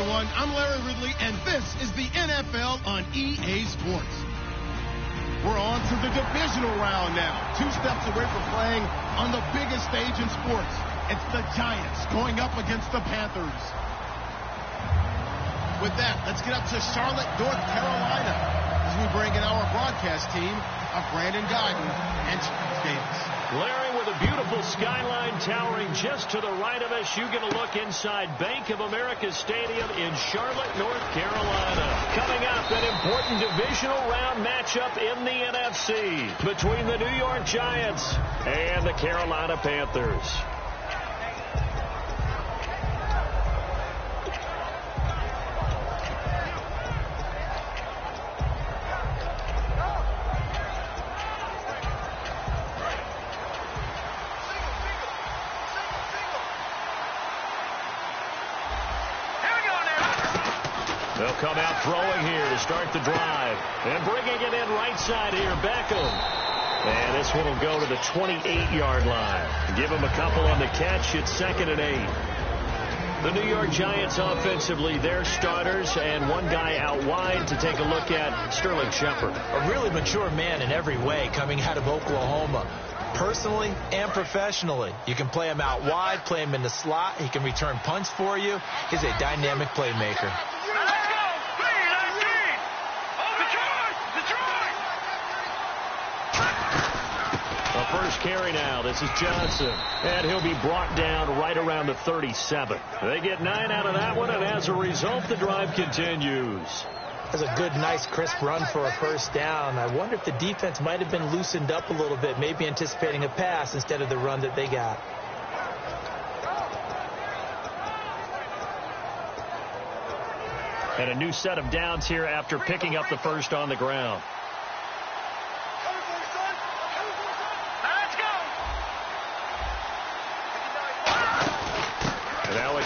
everyone. I'm Larry Ridley, and this is the NFL on EA Sports. We're on to the divisional round now. 2 steps away from playing on the biggest stage in sports. It's the Giants going up against the Panthers. With that, let's get up to Charlotte, North Carolina, as we bring in our broadcast team of Brandon Guyton and Charles Davis. Larry, with a beautiful skyline towering just to the right of us, you get a look inside Bank of America Stadium in Charlotte, North Carolina. Coming up, an important divisional round matchup in the NFC between the New York Giants and the Carolina Panthers. They'll come out throwing here to start the drive. And bringing it in right side here, Beckham. And this one will go to the 28-yard line. Give him a couple on the catch. It's 2nd and 8. The New York Giants offensively, their starters, and one guy out wide to take a look at, Sterling Shepard. A really mature man in every way coming out of Oklahoma. Personally and professionally, you can play him out wide, play him in the slot. He can return punts for you. He's a dynamic playmaker. First carry now. This is Johnson. And he'll be brought down right around the 37. They get 9 out of that one, and as a result, the drive continues. That's a good, nice, crisp run for a first down. I wonder if the defense might have been loosened up a little bit, maybe anticipating a pass instead of the run that they got. And a new set of downs here after picking up the first on the ground.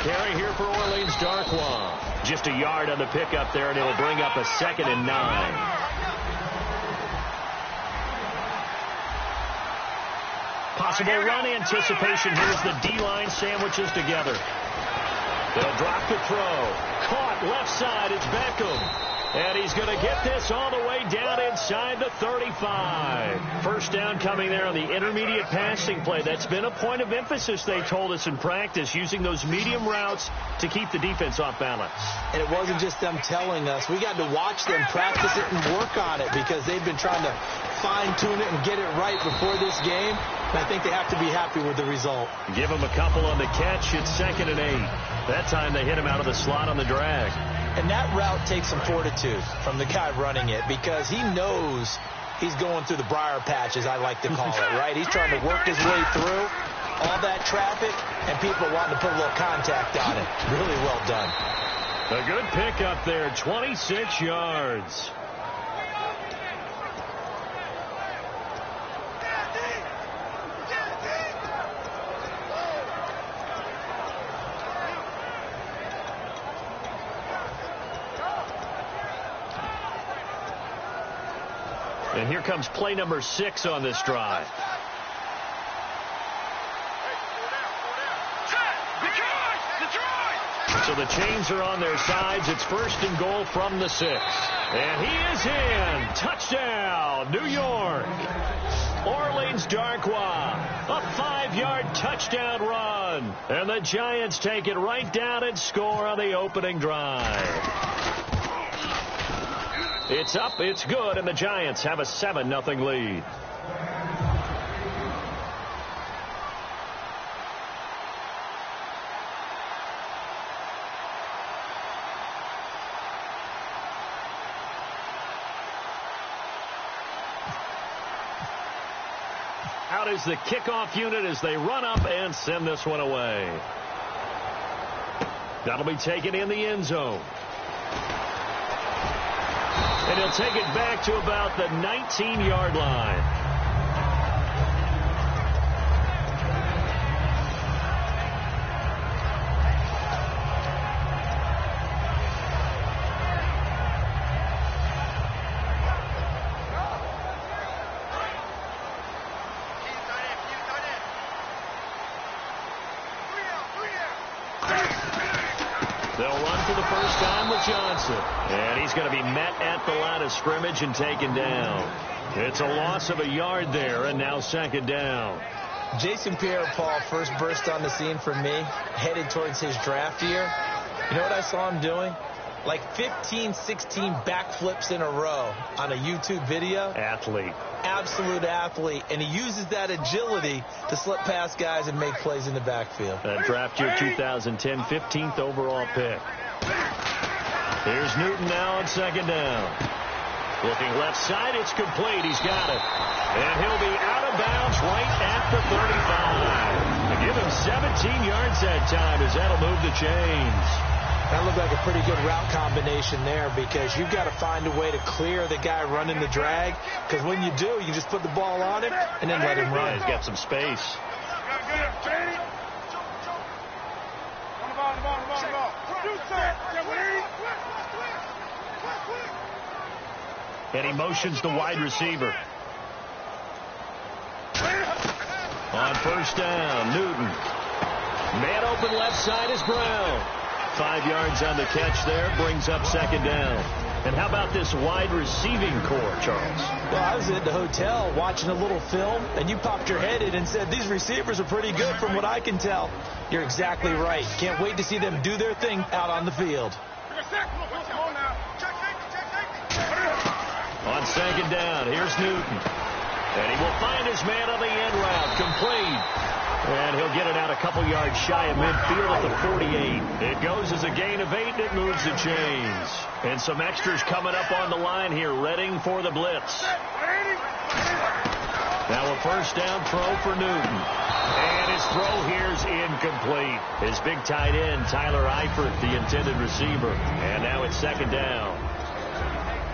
Carry here for Orleans Darkwa. Just a yard on the pickup there, and it'll bring up a 2nd and 9. Possible run anticipation. Here's the D-line sandwiches together. They'll drop the throw. Caught left side. It's Beckham. And he's going to get this all the way down inside the 35. First down coming there on the intermediate passing play. That's been a point of emphasis, they told us in practice, using those medium routes to keep the defense off balance. And it wasn't just them telling us. We got to watch them practice it and work on it because they've been trying to fine-tune it and get it right before this game. And I think they have to be happy with the result. Give them a couple on the catch. It's 2nd and 8. That time they hit him out of the slot on the drag. And that route takes some fortitude from the guy running it because he knows he's going through the briar patch, as I like to call it, right? He's trying to work his way through all that traffic and people wanting to put a little contact on it. Really well done. A good pickup there, 26 yards. And here comes play number 6 on this drive. So the chains are on their sides. It's 1st and goal from the 6. And he is in. Touchdown, New York. Orleans Darkwa. A 5-yard touchdown run. And the Giants take it right down and score on the opening drive. It's up, it's good, and the Giants have a 7-0 lead. Out is the kickoff unit as they run up and send this one away. That'll be taken in the end zone. And he'll take it back to about the 19-yard line. They'll run for the first time with Johnson. And he's going to be met at the line of scrimmage and taken down. It's a loss of a yard there, and now second down. Jason Pierre-Paul first burst on the scene for me, headed towards his draft year. You know what I saw him doing? Like 15, 16 backflips in a row on a YouTube video. Athlete. Absolute athlete. And he uses that agility to slip past guys and make plays in the backfield. That draft year 2010, 15th overall pick. Here's Newton now on second down. Looking left side, it's complete. He's got it. And he'll be out of bounds right at the 35. To give him 17 yards that time as that'll move the chains. That looked like a pretty good route combination there because you've got to find a way to clear the guy running the drag, because when you do, you just put the ball on him and then let him run. Yeah, he's got some space. And he motions the wide receiver. On first down, Newton. Man open left side is Brown. 5 yards on the catch there, brings up second down. And how about this wide receiving core, Charles? Well, I was at the hotel watching a little film, and you popped your head in and said, these receivers are pretty good from what I can tell. You're exactly right. Can't wait to see them do their thing out on the field. On second down, here's Newton. And he will find his man on the end route, complete. And he'll get it out a couple yards shy of midfield at the 48. It goes as a gain of 8, and it moves the chains. And some extras coming up on the line here, readying for the blitz. Now a first down throw for Newton. And his throw here's incomplete. His big tight end, Tyler Eifert, the intended receiver. And now it's second down.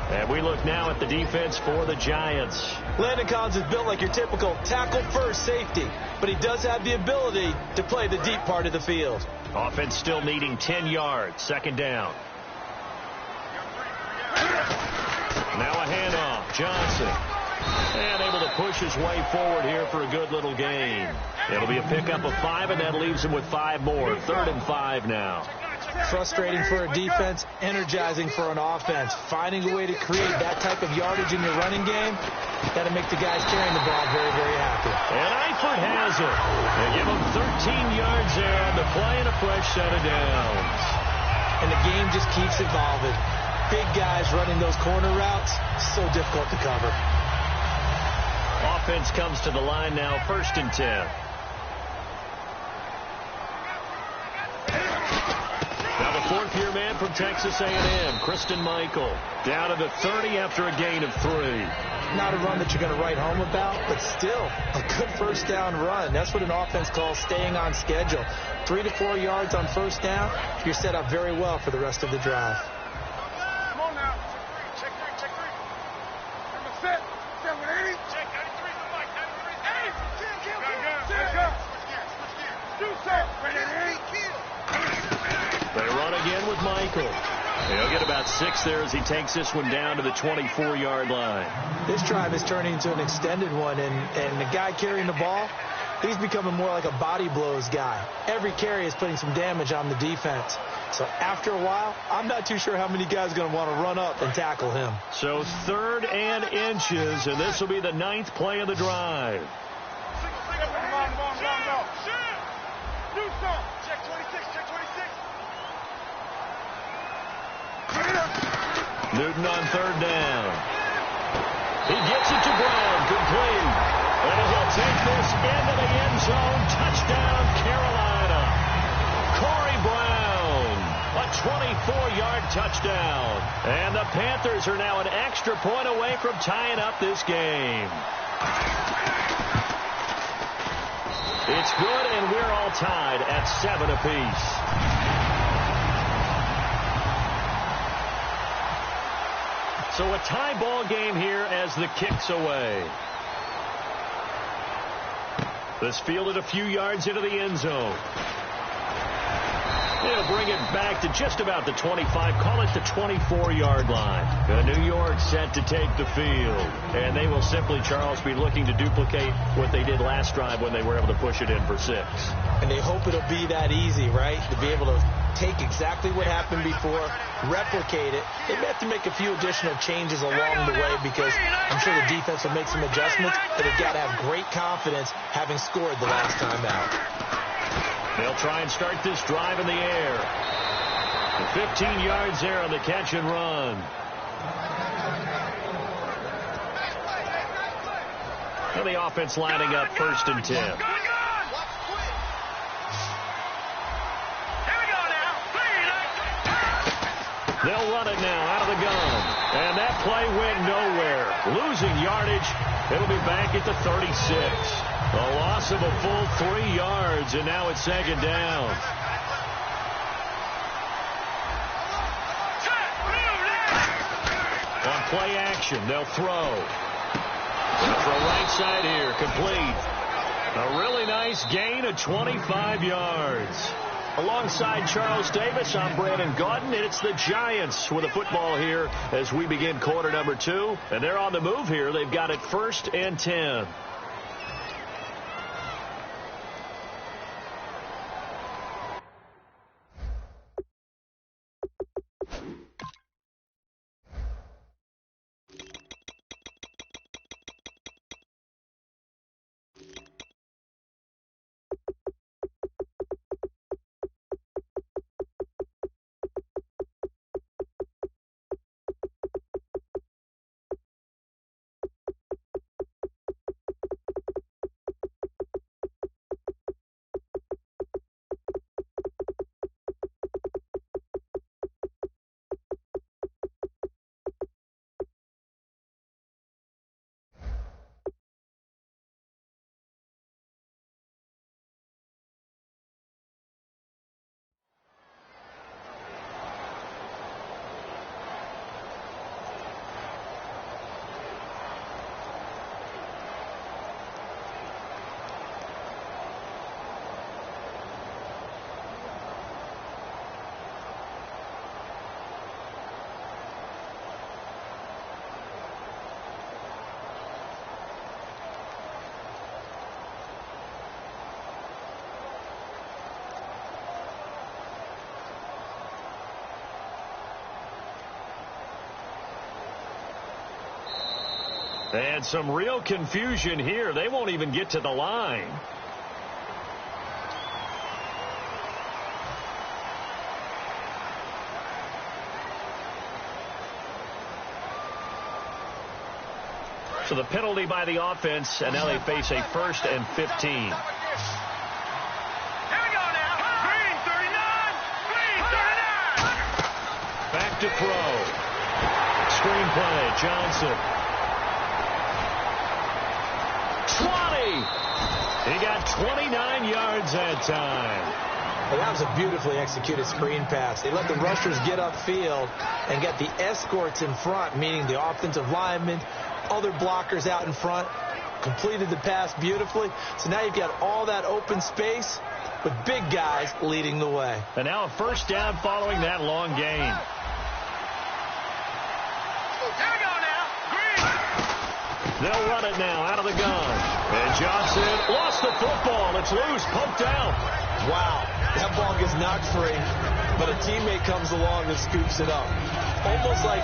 And we look now at the defense for the Giants. Landon Collins is built like your typical tackle-first safety, but he does have the ability to play the deep part of the field. Offense still needing 10 yards. Second down. Now a handoff. Johnson. And able to push his way forward here for a good little gain. It'll be a pickup of 5, and that leaves him with 5 more. 3rd and 5 now. Frustrating for a defense, energizing for an offense. Finding a way to create that type of yardage in your running game, got to make the guys carrying the ball very, very happy. And Eifert has it. They give him 13 yards there on the play and a fresh set of downs. And the game just keeps evolving. Big guys running those corner routes, so difficult to cover. Offense comes to the line now, 1st and 10. Now the 4th-year man from Texas A&M, Kristen Michael, down to the 30 after a gain of 3. Not a run that you're going to write home about, but still a good first down run. That's what an offense calls staying on schedule. 3 to 4 yards on first down, you're set up very well for the rest of the drive. Come on now. Check 3, check 3. Number 7, 780. Check 93, the mic, 93. 8, 10, kill. Do something. They run again with Michael. He'll get about 6 there as he takes this one down to the 24-yard line. This drive is turning into an extended one, and the guy carrying the ball, he's becoming more like a body blows guy. Every carry is putting some damage on the defense. So after a while, I'm not too sure how many guys are going to want to run up and tackle him. So 3rd and inches, and this will be the 9th play of the drive. Do something. Check 26, check 26. Newton on 3rd down. He gets it to Brown, complete. And he'll take this into the end zone. Touchdown, Carolina. Corey Brown, a 24-yard touchdown. And the Panthers are now an extra point away from tying up this game. It's good, and we're all tied at 7 apiece. So a tie ball game here as the kick's away. This fielded a few yards into the end zone. They'll bring it back to just about the 25, call it the 24-yard line. New York set to take the field. And they will simply, Charles, be looking to duplicate what they did last drive when they were able to push it in for 6. And they hope it'll be that easy, right? To be able to take exactly what happened before, replicate it. They may have to make a few additional changes along the way because I'm sure the defense will make some adjustments, but they've got to have great confidence having scored the last time out. They'll try and start this drive in the air. 15 yards there on the catch and run. And the offense lining up 1st and 10. They'll run it now out of the gun. And that play went nowhere. Losing yardage. It'll be back at the 36. A loss of a full 3 yards, and now it's 2nd down. On play action, they'll throw. Throw right side here, complete. A really nice gain of 25 yards. Alongside Charles Davis, I'm Brandon Gaudin, and it's the Giants with the football here as we begin quarter number 2. And they're on the move here. They've got it 1st and 10. And some real confusion here. They won't even get to the line. So the penalty by the offense, and now they face a 1st and 15. Back to throw. Screenplay, Johnson. 20. He got 29 yards that time. Well, that was a beautifully executed screen pass. They let the rushers get upfield and get the escorts in front, meaning the offensive linemen, other blockers out in front, completed the pass beautifully. So now you've got all that open space with big guys leading the way. And now a 1st down following that long gain. They'll run it now out of the gun. And Johnson lost the football. It's loose, poked out. Wow, that ball gets knocked free, but a teammate comes along and scoops it up. It's almost like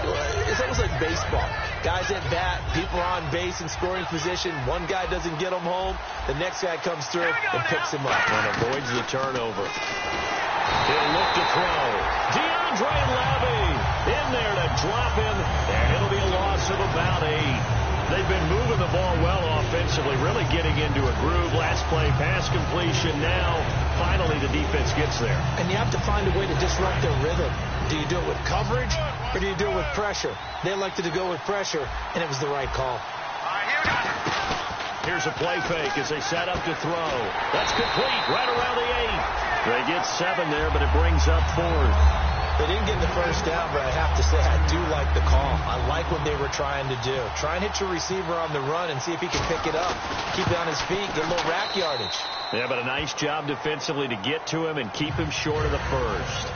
baseball. Guys at bat, people are on base in scoring position. One guy doesn't get him home. The next guy comes through and picks him up. And avoids the turnover. He'll look to throw. DeAndre Levy in there to drop him, and it'll be a loss of about 8. They've been moving the ball well offensively, really getting into a groove. Last play, pass completion. Now, finally, the defense gets there. And you have to find a way to disrupt their rhythm. Do you do it with coverage, or do you do it with pressure? They elected to go with pressure, and it was the right call. Here's a play fake as they set up to throw. That's complete, right around the 8. They get 7 there, but it brings up 4th. They didn't get the 1st down, but I have to say I do like the call. I like what they were trying to do. Try and hit your receiver on the run and see if he can pick it up. Keep it on his feet, get a little rack yardage. Yeah, but a nice job defensively to get to him and keep him short of the first.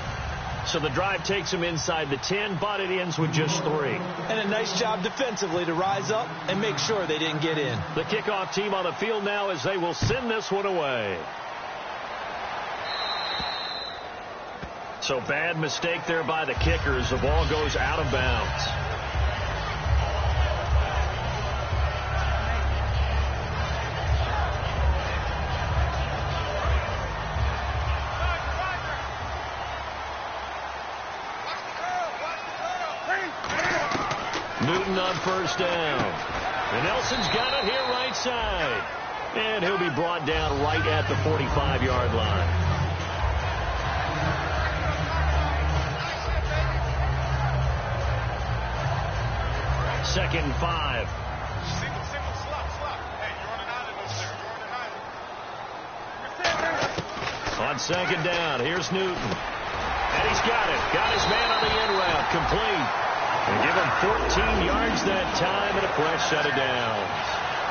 So the drive takes him inside the 10, but it ends with just 3. And a nice job defensively to rise up and make sure they didn't get in. The kickoff team on the field now as they will send this one away. So bad mistake there by the kickers. The ball goes out of bounds. Newton on first down. And Nelson's got it here right side. And he'll be brought down right at the 45-yard line. Second and 5. Single, slot. Hey, you're on an island over there. You're on an island. On second down, here's Newton. And he's got it. Got his man on the end route. Complete. And give him 14 yards that time and a fresh set of downs.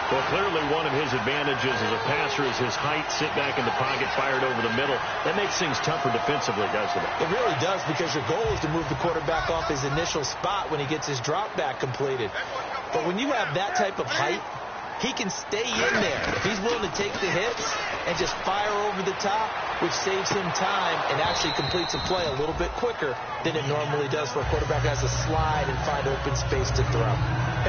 Well, clearly one of his advantages as a passer is his height. Sit back in the pocket, fired over the middle. That makes things tougher defensively, doesn't it? It really does, because your goal is to move the quarterback off his initial spot when he gets his drop back completed. But when you have that type of height, he can stay in there if he's willing to take the hits and just fire over the top, which saves him time and actually completes a play a little bit quicker than it normally does for a quarterback who has to slide and find open space to throw.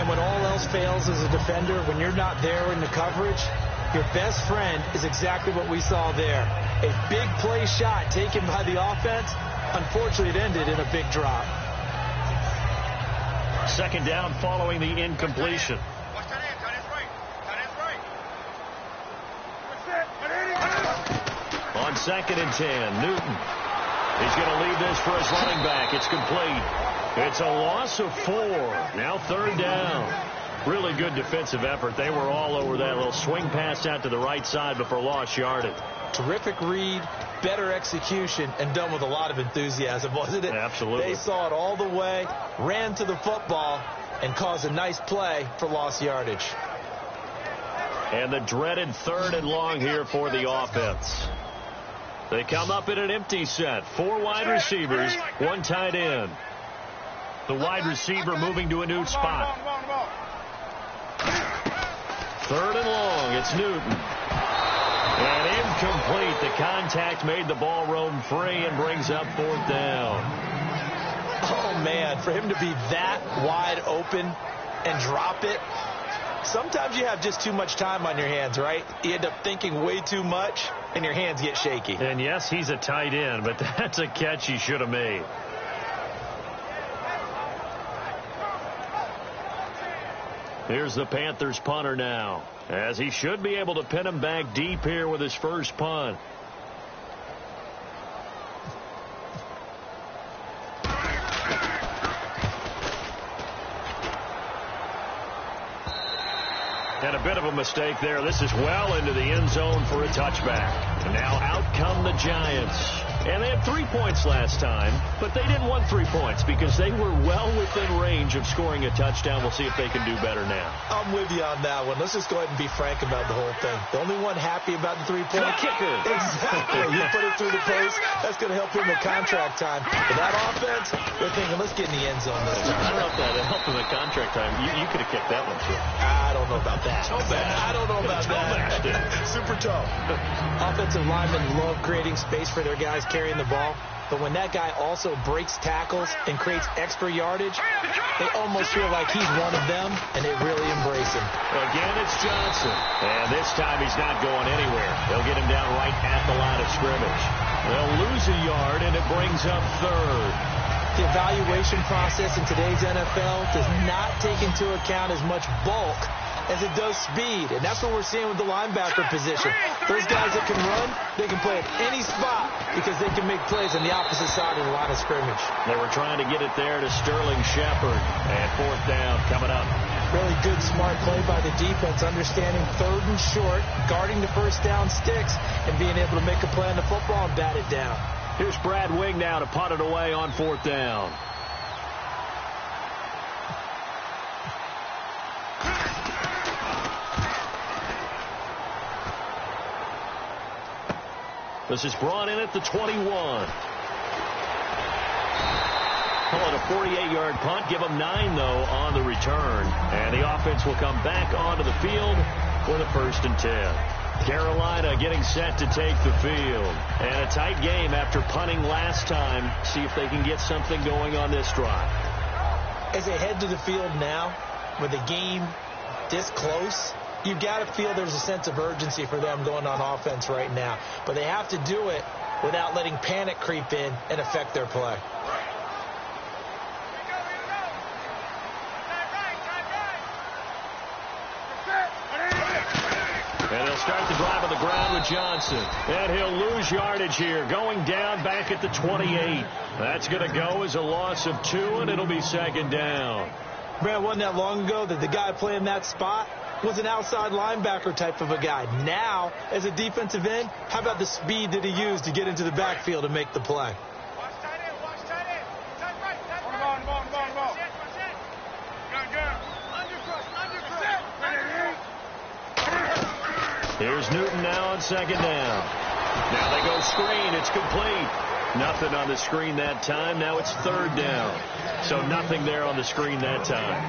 And when all else fails as a defender, when you're not there in the coverage, your best friend is exactly what we saw there. A big play shot taken by the offense. Unfortunately, it ended in a big drop. Second down following the incompletion. On second and 10, Newton. He's going to leave this for his running back. It's complete. It's a loss of 4. Now third down. Really good defensive effort. They were all over that little swing pass out to the right side before lost yardage. Terrific read, better execution, and done with a lot of enthusiasm, wasn't it? Absolutely. They saw it all the way, ran to the football, and caused a nice play for lost yardage. And the dreaded third and long here for the offense. They come up in an empty set. 4 wide receivers, 1 tight end. The wide receiver moving to a new spot. Third and long, it's Newton. And incomplete. The contact made the ball roam free and brings up 4th down. Oh, man, for him to be that wide open and drop it. Sometimes you have just too much time on your hands, right? You end up thinking way too much, and your hands get shaky. And yes, he's a tight end, but that's a catch he should have made. Here's the Panthers punter now, as he should be able to pin him back deep here with his first punt. And a bit of a mistake there. This is well into the end zone for a touchback. And now out come the Giants. And they had 3 points last time, but they didn't want 3 points because they were well within range of scoring a touchdown. We'll see if they can do better now. I'm with you on that one. Let's just go ahead and be frank about the whole thing. The only one happy about the 3-point kicker. Exactly. You put it through the post. That's going to help him at contract time. But that offense, they're thinking, let's get in the end zone this time. I don't know if that helped him at contract time. You could have kicked that one, too. I don't know about that. I don't know about that. Super tough. Offensive linemen love creating space for their guys carrying the ball. But when that guy also breaks tackles and creates extra yardage, they almost feel like he's one of them, and they really embrace him. Again, it's Johnson. And this time he's not going anywhere. They'll get him down right at the line of scrimmage. They'll lose a yard, and it brings up third. The evaluation process in today's NFL does not take into account as much bulk as it does speed, and that's what we're seeing with the linebacker position. Those guys that can run, they can play at any spot because they can make plays on the opposite side of the line of scrimmage. They were trying to get it there to Sterling Shepard, and 4th down coming up. Really good, smart play by the defense, understanding 3rd and short, guarding the first down sticks, and being able to make a play on the football and bat it down. Here's Brad Wing now to punt it away on 4th down. This is brought in at the 21. Call it a 48-yard punt. Give them 9, though, on the return. And the offense will come back onto the field for the 1st and 10. Carolina getting set to take the field. And a tight game after punting last time. See if they can get something going on this drive. As they head to the field now, with the game this close, you've got to feel there's a sense of urgency for them going on offense right now. But they have to do it without letting panic creep in and affect their play. And he'll start the drive on the ground with Johnson. And he'll lose yardage here, going down back at the 28. That's going to go as a loss of 2, and it'll be 2nd down. Brad, wasn't that long ago that the guy playing that spot was an outside linebacker type of a guy. Now, as a defensive end, how about the speed that he used to get into the backfield and make the play? Watch tight end, watch tight end. Tight right, tight right. Ball. Gun. Here's Newton now on 2nd down. Now they go screen. It's complete. Nothing on the screen that time. Now it's 3rd down. So nothing there on the screen that time.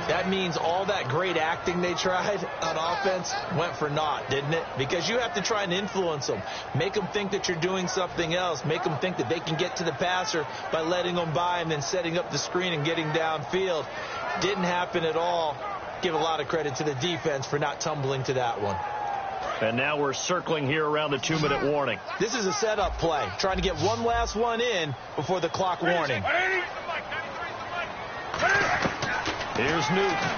That means all that great acting they tried on offense went for naught, didn't it? Because you have to try and influence them. Make them think that you're doing something else. Make them think that they can get to the passer by letting them by and then setting up the screen and getting downfield. Didn't happen at all. Give a lot of credit to the defense for not tumbling to that one. And now we're circling here around the 2-minute warning. This is a setup play, trying to get one last one in before the clock warning. Here's Newton.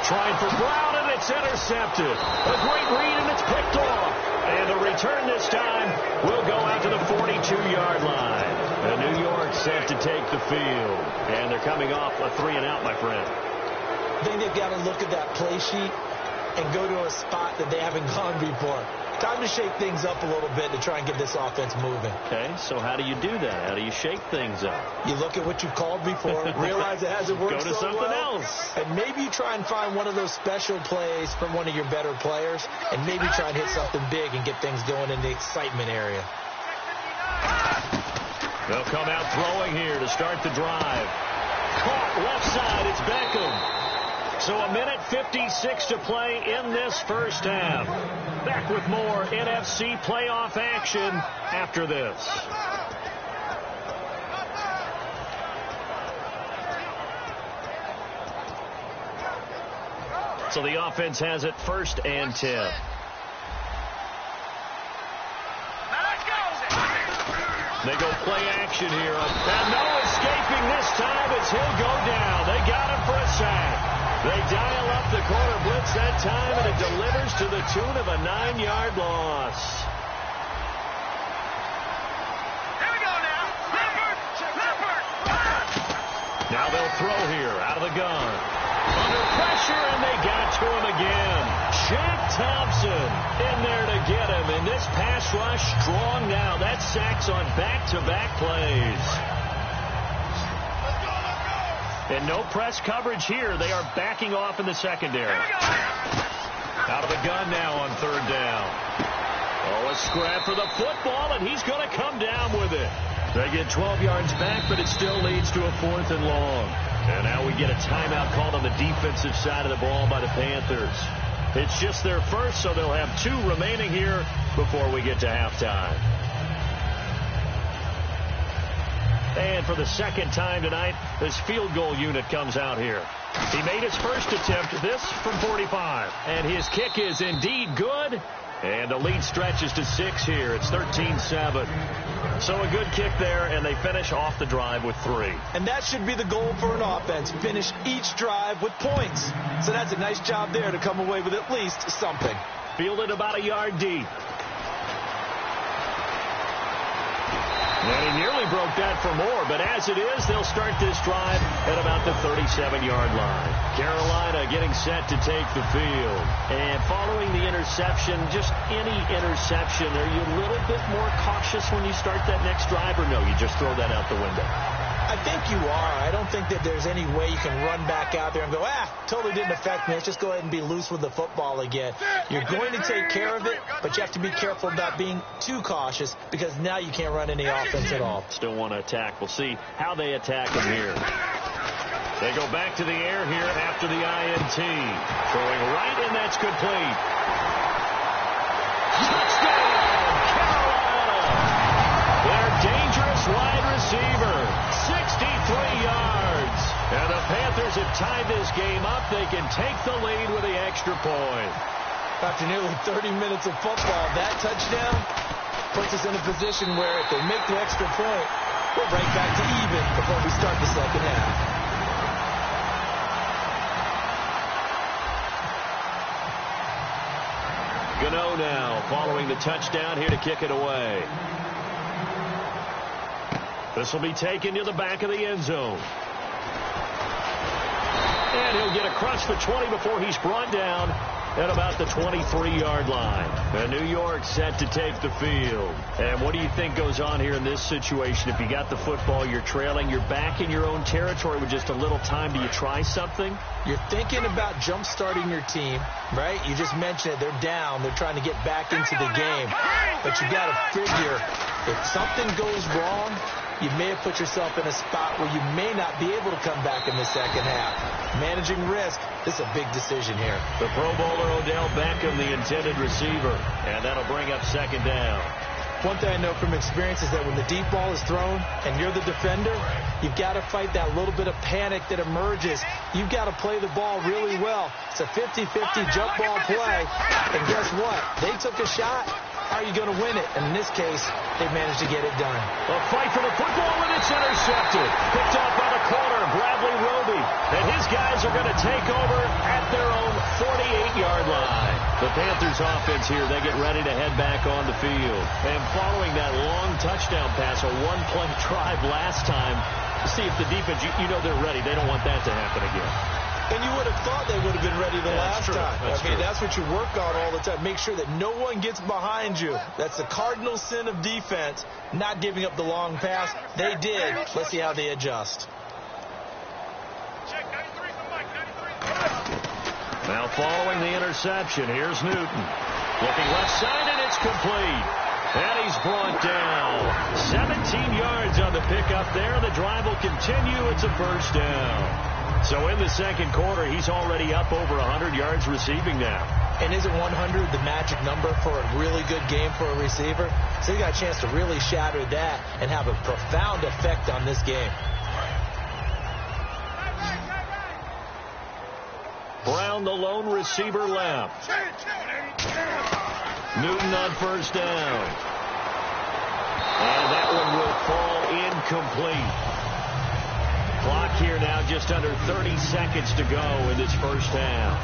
Trying for Brown, and it's intercepted. A great read, and it's picked off. And the return this time will go out to the 42-yard line. And New York set to take the field. And they're coming off a 3-and-out, my friend. I think they've got to look at that play sheet and go to a spot that they haven't gone before. Time to shake things up a little bit to try and get this offense moving. Okay, so how do you do that? How do you shake things up? You look at what you've called before, realize it hasn't worked so well. Go to something else. And maybe you try and find one of those special plays from one of your better players, and maybe try and hit something big and get things going in the excitement area. They'll come out throwing here to start the drive. Caught left side, it's Beckham. So 1:56 to play in this first half. Back with more NFC playoff action after this. So the offense has it 1st and 10. They go play action here. And no escaping this time as he'll go down. They got him for a sack. They dial up the corner blitz that time, and it delivers to the tune of a 9-yard loss. Here we go now. Clifford. Now they'll throw here out of the gun. Under pressure, and they got to him again. Jack Thompson in there to get him. And this pass rush strong now. That's sacks on back-to-back plays. And no press coverage here. They are backing off in the secondary. Out of the gun now on 3rd down. Oh, a scrap for the football, and he's going to come down with it. They get 12 yards back, but it still leads to a 4th and long. And now we get a timeout called on the defensive side of the ball by the Panthers. It's just their first, so they'll have 2 remaining here before we get to halftime. And for the 2nd time tonight, this field goal unit comes out here. He made his first attempt, this from 45. And his kick is indeed good. And the lead stretches to 6 here. It's 13-7. So a good kick there, and they finish off the drive with 3. And that should be the goal for an offense. Finish each drive with points. So that's a nice job there to come away with at least something. Fielded about a yard deep. And he nearly broke that for more, but as it is, they'll start this drive at about the 37-yard line. Carolina getting set to take the field. And following the interception, just any interception, are you a little bit more cautious when you start that next drive, or no, you just throw that out the window? I think you are. I don't think that there's any way you can run back out there and go, totally didn't affect me. Let's just go ahead and be loose with the football again. You're going to take care of it, but you have to be careful about being too cautious because now you can't run any offense at all. Still want to attack. We'll see how they attack him here. They go back to the air here after the INT. Throwing right, and that's complete. Touchdown, Carolina! Their dangerous wide receiver. 63 yards. And the Panthers have tied this game up. They can take the lead with the extra point. After nearly 30 minutes of football, that touchdown puts us in a position where if they make the extra point, we're right back to even before we start the second half. Gano now following the touchdown here to kick it away. This will be taken to the back of the end zone. And he'll get across the 20 before he's brought down at about the 23-yard line. And New York set to take the field. And what do you think goes on here in this situation? If you got the football, you're trailing, you're back in your own territory with just a little time. Do you try something? You're thinking about jump-starting your team, right? You just mentioned it. They're down. They're trying to get back into the game. But you got to figure if something goes wrong, you may have put yourself in a spot where you may not be able to come back in the second half. Managing risk, this is a big decision here. The Pro Bowler Odell Beckham, the intended receiver, and that'll bring up second down. One thing I know from experience is that when the deep ball is thrown and you're the defender, you've got to fight that little bit of panic that emerges. You've got to play the ball really well. It's a 50-50 jump ball play, and guess what? They took a shot. How are you going to win it? And in this case, they managed to get it done. A fight for the football, and it's intercepted. Picked off by the corner, Bradley Roby. And his guys are going to take over at their own 48-yard line. The Panthers offense here, they get ready to head back on the field. And following that long touchdown pass, a one-play drive last time, see if the defense, you know they're ready. They don't want that to happen again. And you would have thought they would have been ready the last time. That's what you work on all the time. Make sure that no one gets behind you. That's the cardinal sin of defense, not giving up the long pass. They did. Let's see how they adjust. Now following the interception, here's Newton. Looking left side, and it's complete. And he's brought down. 17 yards on the pickup there. The drive will continue. It's a first down. So in the second quarter, he's already up over 100 yards receiving now. And isn't 100 the magic number for a really good game for a receiver? So you got a chance to really shatter that and have a profound effect on this game. Brown, the lone receiver, left. Newton on first down. And that one will fall incomplete. Clock here now just under 30 seconds to go in this first half.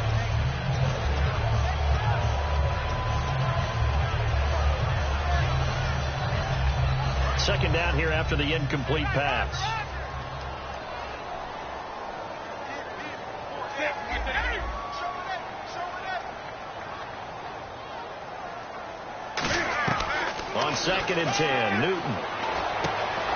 Second down here after the incomplete pass. On second and 10, Newton.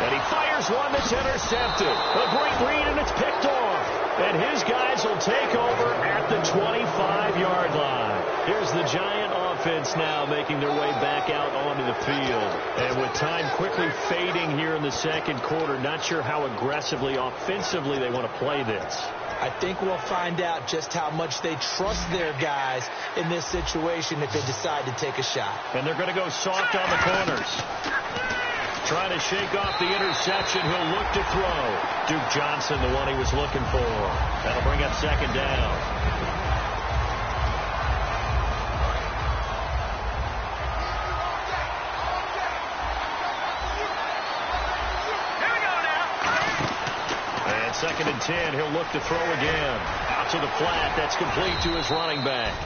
And he fires one that's intercepted. A great read, and it's picked off. And his guys will take over at the 25-yard line. Here's the Giant offense now making their way back out onto the field. And with time quickly fading here in the second quarter, not sure how aggressively, offensively they want to play this. I think we'll find out just how much they trust their guys in this situation if they decide to take a shot. And they're going to go soft on the corners. Trying to shake off the interception. He'll look to throw. Duke Johnson, the one he was looking for. That'll bring up second down. And second and 10. He'll look to throw again. Out to the flat. That's complete to his running back.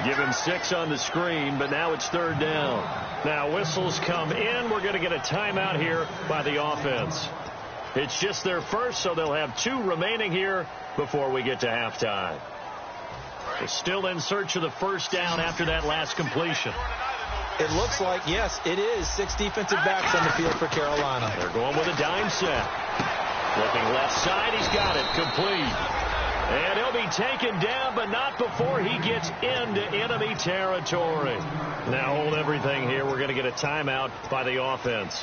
Give him 6 on the screen, but now it's 3rd down. Now whistles come in. We're going to get a timeout here by the offense. It's just their first, so they'll have 2 remaining here before we get to halftime. They're still in search of the first down after that last completion. It looks like, yes, it is 6 defensive backs on the field for Carolina. They're going with a dime set. Looking left side, he's got it, complete. And he'll be taken down, but not before he gets into enemy territory. Now hold everything here. We're going to get a timeout by the offense.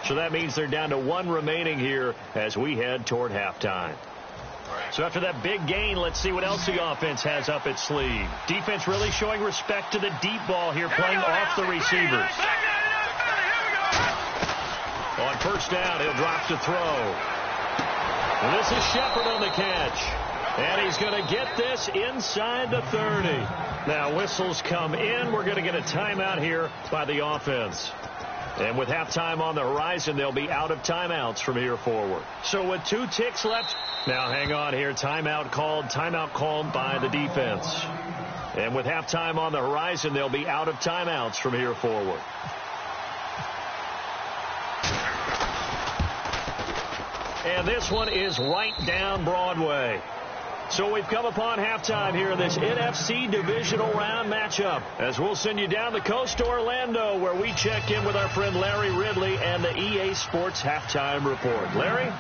So that means they're down to 1 remaining here as we head toward halftime. So after that big gain, let's see what else the offense has up its sleeve. Defense really showing respect to the deep ball here, playing off the receivers. On first down, he'll drop to throw. And this is Shepard on the catch. And he's going to get this inside the 30. Now whistles come in. We're going to get a timeout here by the offense. And with halftime on the horizon, they'll be out of timeouts from here forward. So with 2 ticks left, now hang on here. Timeout called by the defense. And with halftime on the horizon, they'll be out of timeouts from here forward. And this one is right down Broadway. So we've come upon halftime here in this NFC divisional round matchup, as we'll send you down the coast to Orlando, where we check in with our friend Larry Ridley and the EA Sports Halftime Report. Larry?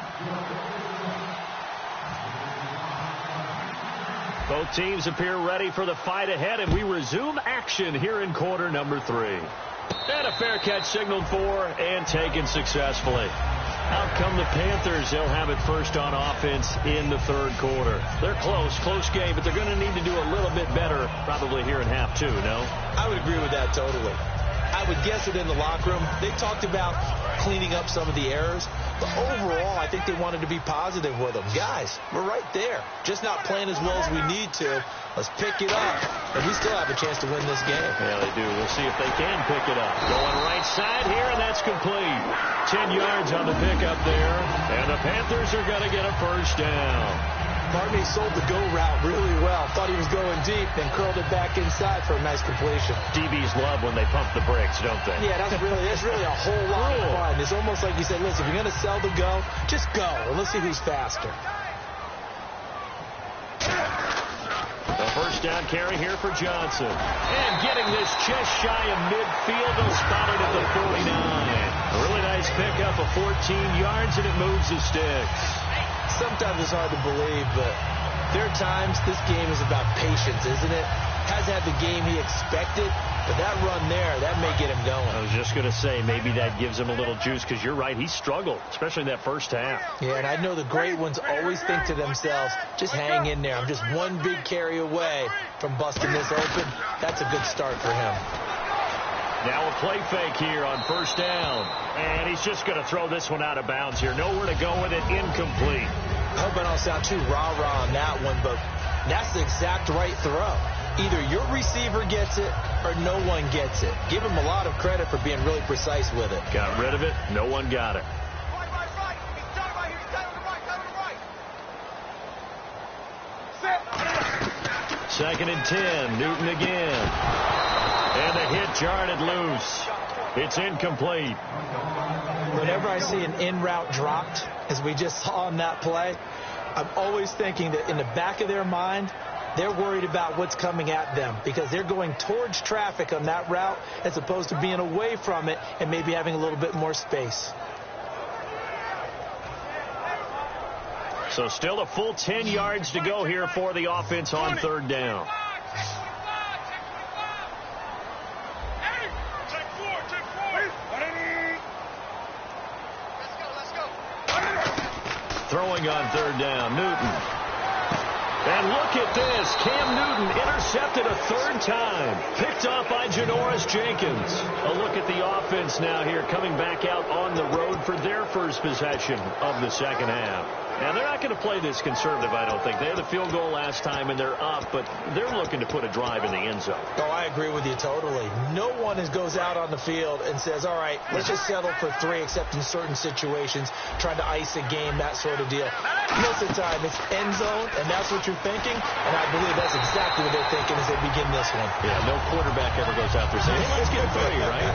Both teams appear ready for the fight ahead, and we resume action here in quarter number 3. And a fair catch signaled for and taken successfully. Out come the Panthers. They'll have it first on offense in the 3rd quarter. They're close game, but they're going to need to do a little bit better probably here in half 2, no? I would agree with that totally. I would guess it in the locker room. They talked about cleaning up some of the errors, but overall, I think they wanted to be positive with them. Guys, we're right there. Just not playing as well as we need to. Let's pick it up, and we still have a chance to win this game. Yeah, they do. We'll see if they can pick it up. Going right side here, and that's complete. 10 yards on the pickup there, and the Panthers are going to get a first down. Barney sold the go route really well. Thought he was going deep, then curled it back inside for a nice completion. DBs love when they pump the brakes, don't they? Yeah, that's really a whole lot of fun. It's almost like you said, listen, if you're going to sell the go, just go, and let's see who's faster. The first down carry here for Johnson. And getting this just shy of midfield, they'll spot it at the 49. A really nice pickup of 14 yards, and it moves the sticks. Sometimes it's hard to believe, but there are times this game is about patience, isn't it? Hasn't had the game he expected, but that run there, that may get him going. I was just going to say, maybe that gives him a little juice, because you're right, he struggled, especially in that first half. Yeah, and I know the great ones always think to themselves, just hang in there. I'm just one big carry away from busting this open. That's a good start for him. Now a play fake here on first down. And he's just going to throw this one out of bounds here. Nowhere to go with it. Incomplete. I hope I don't sound too rah-rah on that one, but that's the exact right throw. Either your receiver gets it or no one gets it. Give him a lot of credit for being really precise with it. Got rid of it. No one got it. Right. He's done right here. He's done on the right. Set. 2nd and 10. Newton again. And the hit jarred it loose. It's incomplete. Whenever I see an in-route dropped, as we just saw on that play, I'm always thinking that in the back of their mind, they're worried about what's coming at them because they're going towards traffic on that route as opposed to being away from it and maybe having a little bit more space. So still a full 10 yards to go here for the offense on 3rd down. Throwing on 3rd down, Newton. And look at this. Cam Newton intercepted a 3rd time. Picked off by Janoris Jenkins. A look at the offense now here, coming back out on the road for their first possession of the 2nd half. And they're not going to play this conservative, I don't think. They had the field goal last time, and they're up, but they're looking to put a drive in the end zone. Oh, I agree with you totally. No one goes out on the field and says, all right, let's just settle for 3, except in certain situations, trying to ice a game, that sort of deal. Most of the time, it's end zone, and that's what you're thinking, and I believe that's exactly what they're thinking as they begin this one. Yeah, no quarterback ever goes out there saying, hey, let's get 3, right?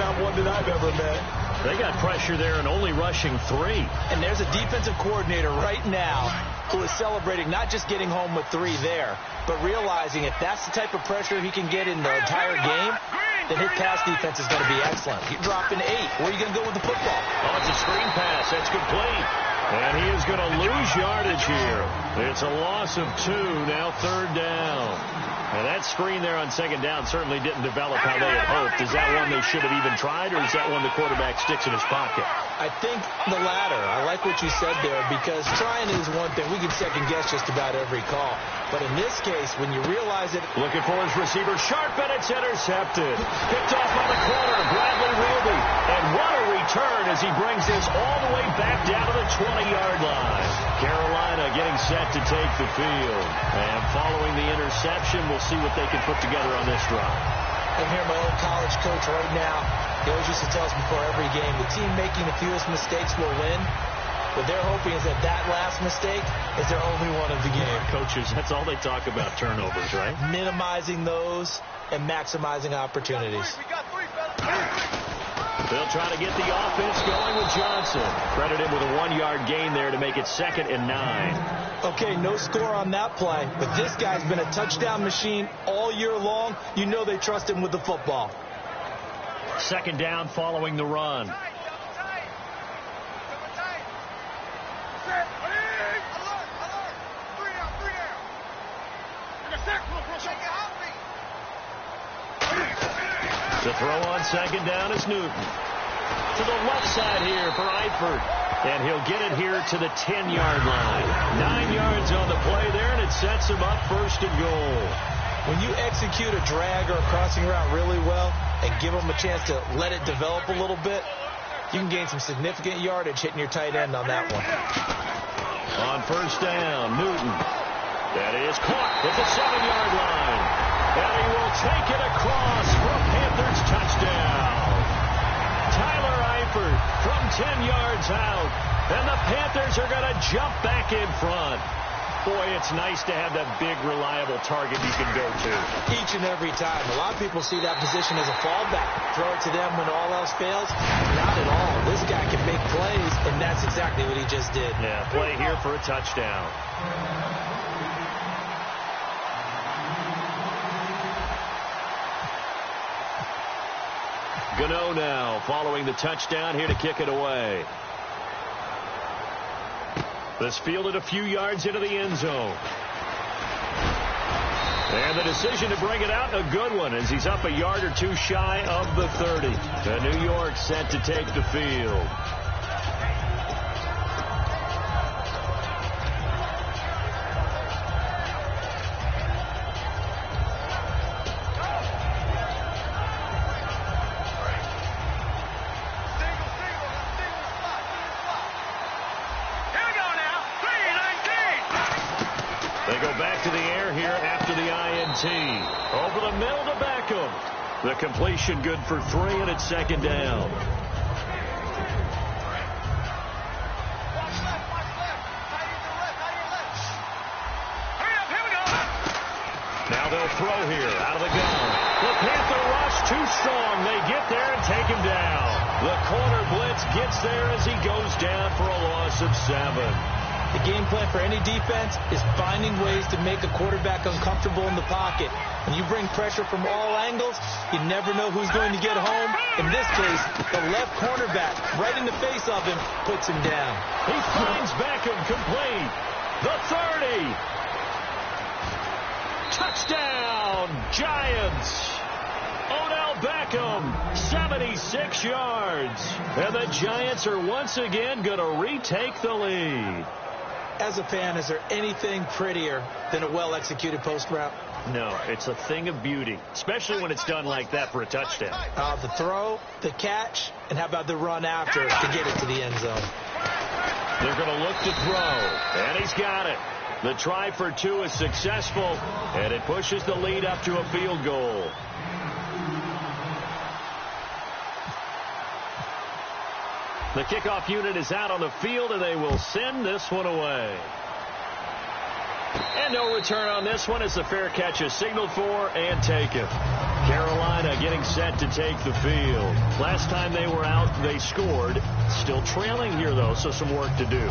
Not one that I've ever met. They got pressure there and only rushing 3. And there's a defensive coordinator right now who is celebrating not just getting home with 3 there, but realizing if that's the type of pressure he can get in the entire game, then his pass defense is going to be excellent. You're dropping 8. Where are you going to go with the football? Oh, it's a screen pass. That's complete. And he is going to lose yardage here. It's a loss of 2, now 3rd down. And that screen there on 2nd down certainly didn't develop how they had hoped. Is that one they should have even tried, or is that one the quarterback sticks in his pocket? I think the latter. I like what you said there, because trying is one thing. We can second-guess just about every call. But in this case, when you realize it... Looking for his receiver, sharp, and it's intercepted. Picked off on the corner, Bradley Roby. And what a return as he brings this all the way back down to the 20-yard line. Carolina getting set to take the field. And following the interception, we'll see what they can put together on this drive. I'm here, my old college coach right now. He always used to tell us before every game, the team making the fewest mistakes will win. What they're hoping is that last mistake is their only one of the game. Coaches, that's all they talk about, turnovers, right? Minimizing those and maximizing opportunities. They'll try to get the offense going with Johnson. Credit him with a 1-yard gain there to make it 2nd and 9. Okay, no score on that play, but this guy's been a touchdown machine all year long. You know they trust him with the football. 2nd down following the run. To throw on 2nd down is Newton. To the left side here for Eifert. And he'll get it here to the 10-yard line. 9 yards on the play there, and it sets him up 1st and goal. When you execute a drag or a crossing route really well and give them a chance to let it develop a little bit, you can gain some significant yardage hitting your tight end on that one. On 1st down, Newton. That is caught at the 7-yard line. And he will take it across for a Panthers touchdown. Tyler Eifert from 10 yards out. And the Panthers are going to jump back in front. Boy, it's nice to have that big, reliable target you can go to. Each and every time. A lot of people see that position as a fallback. Throw it to them when all else fails. Not at all. This guy can make plays, and that's exactly what he just did. Yeah, play here for a touchdown. Gano now following the touchdown here to kick it away. This fielded a few yards into the end zone. And the decision to bring it out, a good one, as he's up a yard or 2 shy of the 30. And New York set to take the field. Over the middle to Beckham. The completion good for 3, and it's 2nd down. Now they'll throw here out of the gun. The Panther rush too strong. They get there and take him down. The corner blitz gets there as he goes down for a loss of 7. The game plan for any defense is finding ways to make a quarterback uncomfortable in the pocket. When you bring pressure from all angles, you never know who's going to get home. In this case, the left cornerback, right in the face of him, puts him down. He finds Beckham complete. The 30. Touchdown, Giants. Odell Beckham, 76 yards. And the Giants are once again going to retake the lead. As a fan, is there anything prettier than a well-executed post route? No, it's a thing of beauty, especially when it's done like that for a touchdown. The throw, the catch, and how about the run after to get it to the end zone? They're going to look to throw, and he's got it. The try for two is successful, and it pushes the lead up to a field goal. The kickoff unit is out on the field, and they will send this one away. And no return on this one as the fair catch is signaled for and taken. Carolina getting set to take the field. Last time they were out, they scored. Still trailing here, though, so some work to do.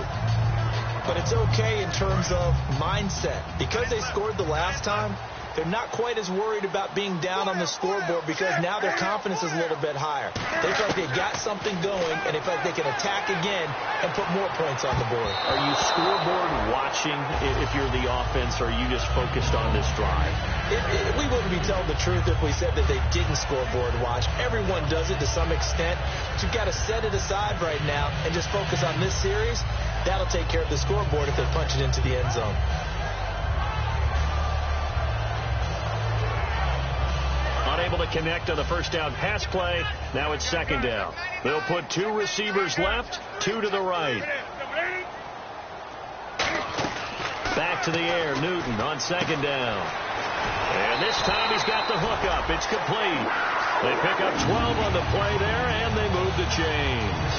But it's okay in terms of mindset. Because they scored the last time, they're not quite as worried about being down on the scoreboard because now their confidence is a little bit higher. They feel like they've got something going, and they feel like they can attack again and put more points on the board. Are you scoreboard watching if you're the offense, or are you just focused on this drive? We wouldn't be telling the truth if we said that they didn't scoreboard watch. Everyone does it to some extent. But you've got to set it aside right now and just focus on this series. That'll take care of the scoreboard if they punch it into the end zone. Unable to connect on the first down pass play. Now it's second down. They'll put two receivers left, two to the right. Back to the air, Newton on second down. And this time he's got the hook up. It's complete. They pick up 12 on the play there, and they move the chains.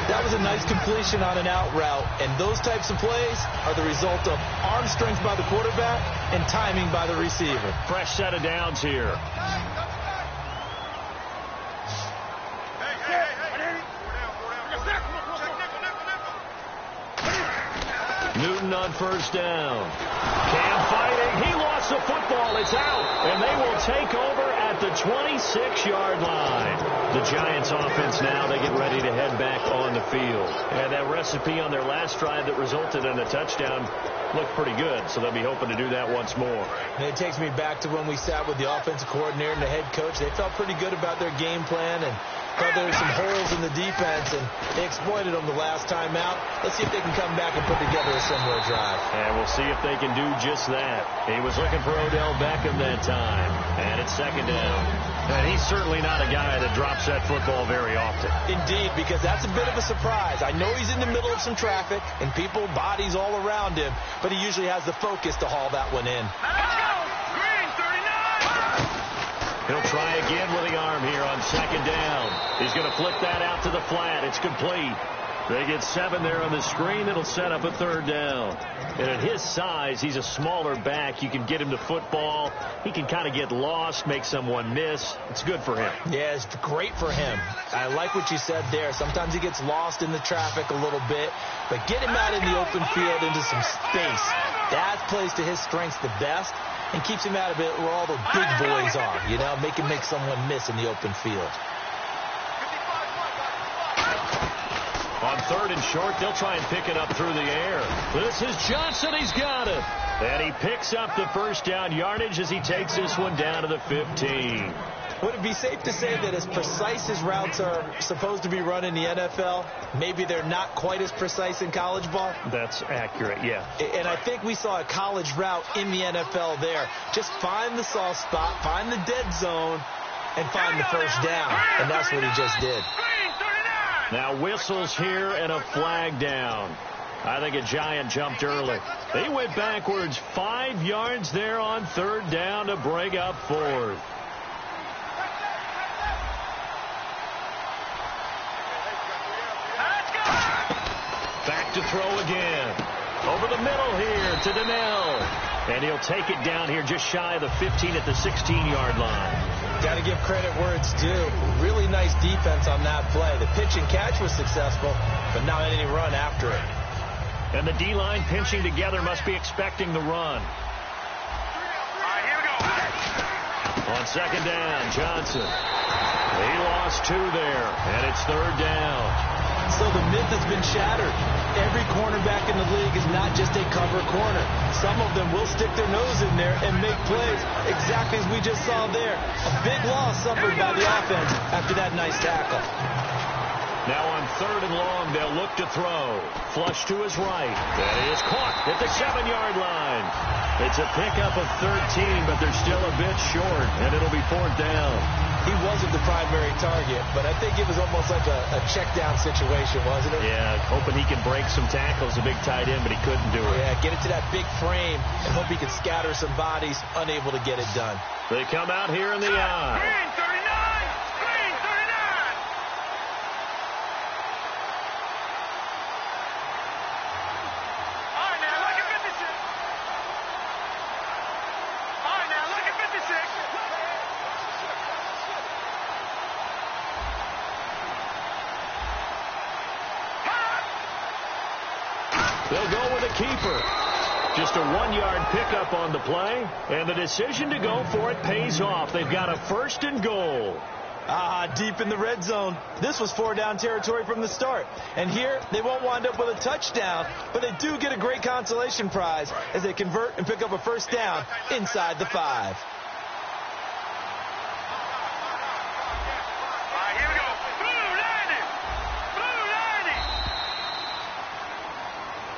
That was a nice completion on an out route, and those types of plays are the result of arm strength by the quarterback and timing by the receiver. Fresh set of downs here. Newton on first down. Cam fighting. He lost the football. It's out. And they will take over at the 26-yard line. The Giants offense now, they get ready to head back on the field. And that recipe on their last drive that resulted in a touchdown looked pretty good. So they'll be hoping to do that once more. And it takes me back to when we sat with the offensive coordinator and the head coach. They felt pretty good about their game plan and thought there were some holes in the defense, and they exploited them the last time out. Let's see if they can come back and put together a similar drive. And we'll see if they can do just that. He was looking for Odell Beckham that time. And it's second down. And he's certainly not a guy that drops that football very often. Indeed, because that's a bit of a surprise. I know he's in the middle of some traffic and people, bodies all around him, but he usually has the focus to haul that one in. He'll try again with the arm here on second down. He's going to flip that out to the flat. It's complete. They get 7 there on the screen. It'll set up a third down. And at his size, he's a smaller back. You can get him to football. He can kind of get lost, make someone miss. It's good for him. Yeah, it's great for him. I like what you said there. Sometimes he gets lost in the traffic a little bit. But get him out in the open field into some space. That plays to his strengths the best and keeps him out of it where all the big boys are. You know, make him make someone miss in the open field. On third and short, they'll try and pick it up through the air. This is Johnson. He's got it. And he picks up the first down yardage as he takes this one down to the 15. Would it be safe to say that as precise as routes are supposed to be run in the NFL, maybe they're not quite as precise in college ball? That's accurate, yeah. And I think we saw a college route in the NFL there. Just find the soft spot, find the dead zone, and find the first down. And that's what he just did. Now whistles here and a flag down. I think a Giant jumped early. He went backwards 5 yards there on third down to bring up fourth. Back to throw again. Over the middle here to Donnell. And he'll take it down here just shy of the 15 at the 16-yard line. Got to give credit where it's due. Really nice defense on that play. The pitch and catch was successful, but not any run after it. And the D-line pinching together must be expecting the run. On second down, Johnson. He lost 2 there, and it's third down. So the myth has been shattered. Every cornerback in the league is not just a cover corner. Some of them will stick their nose in there and make plays exactly as we just saw there. A big loss suffered by the offense after that nice tackle. Now on third and long, they'll look to throw. Flush to his right. That is caught at the 7-yard line. It's a pickup of 13, but they're still a bit short, and it'll be 4th down. He wasn't the primary target, but I think it was almost like a check-down situation, wasn't it? Yeah, hoping he can break some tackles, a big tight end, but he couldn't do it. Yeah, get it to that big frame and hope he can scatter some bodies, unable to get it done. They come out here in the eye. Green 39! Green 39! All right, now, look at 56. All right, now, look at 56. They'll go with a keeper. Just a 1-yard pickup on the play, and the decision to go for it pays off. They've got a 1st and goal. Deep in the red zone. This was 4-down territory from the start. And here, they won't wind up with a touchdown, but they do get a great consolation prize as they convert and pick up a 1st down inside the 5.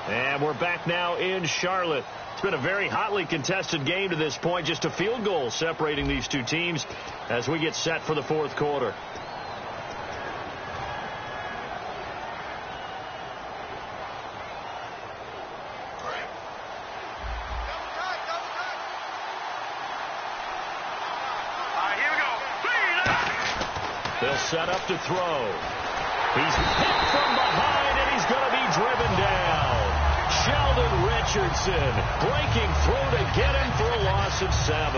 And we're back now in Charlotte. It's been a very hotly contested game to this point. Just a field goal separating these two teams as we get set for the 4th quarter. They'll set up to throw. He's hit from behind, and he's going to be driven down. Sheldon Richardson breaking through to get him for a loss of 7.